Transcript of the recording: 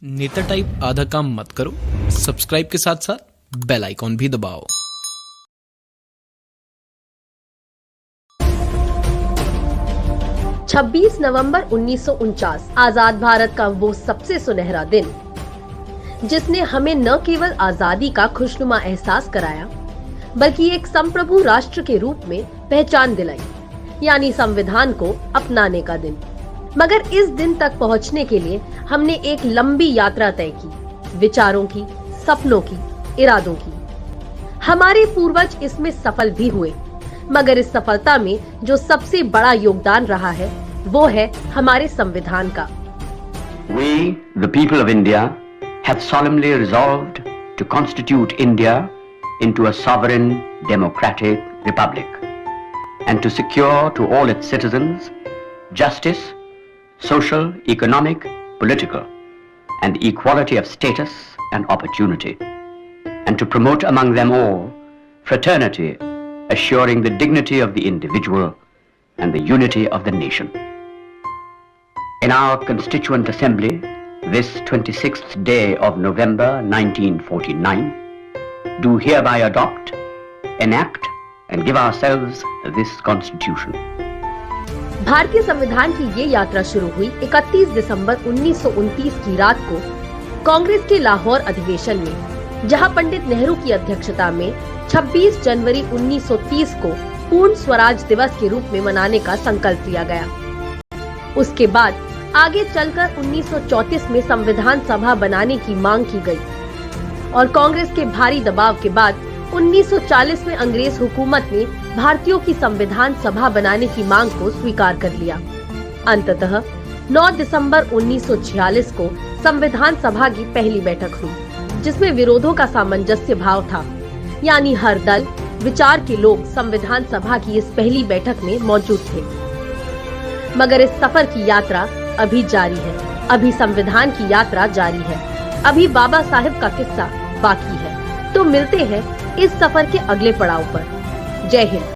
नेता टाइप आधा काम मत करो, सब्सक्राइब के साथ साथ बेल आइकॉन भी दबाओ। छब्बीस नवंबर 1949 आजाद भारत का वो सबसे सुनहरा दिन जिसने हमें न केवल आजादी का खुशनुमा एहसास कराया बल्कि एक संप्रभु राष्ट्र के रूप में पहचान दिलाई, यानी संविधान को अपनाने का दिन। मगर इस दिन तक पहुंचने के लिए हमने एक लंबी यात्रा तय की, विचारों की, सपनों की, इरादों की। हमारे पूर्वज इसमें सफल भी हुए, मगर इस सफलता में जो सबसे बड़ा योगदान रहा है वो है हमारे संविधान का। We, the people of India, have solemnly resolved to constitute India into a sovereign democratic republic and to secure to all its citizens justice, social, economic, political, and equality of status and opportunity, and to promote among them all fraternity, assuring the dignity of the individual and the unity of the nation. In our Constituent Assembly, this 26th day of November 1949, do hereby adopt, enact, and give ourselves this Constitution. भारतीय संविधान की ये यात्रा शुरू हुई 31 दिसंबर 1929 की रात को कांग्रेस के लाहौर अधिवेशन में, जहां पंडित नेहरू की अध्यक्षता में 26 जनवरी 1930 को पूर्ण स्वराज दिवस के रूप में मनाने का संकल्प लिया गया। उसके बाद आगे चलकर 1934 में संविधान सभा बनाने की मांग की गई और कांग्रेस के भारी दबाव के बाद 1940 में अंग्रेज हुकूमत ने भारतीयों की संविधान सभा बनाने की मांग को स्वीकार कर लिया। अंततः 9 दिसंबर 1946 को संविधान सभा की पहली बैठक हुई, जिसमें विरोधों का सामंजस्य भाव था, यानी हर दल, विचार के लोग संविधान सभा की इस पहली बैठक में मौजूद थे। मगर इस सफर की यात्रा अभी जारी है, अभी संविधान की यात्रा जारी है, अभी बाबा साहेब का किस्सा बाकी है। तो मिलते हैं इस सफर के अगले पड़ाव पर। जय हिंद।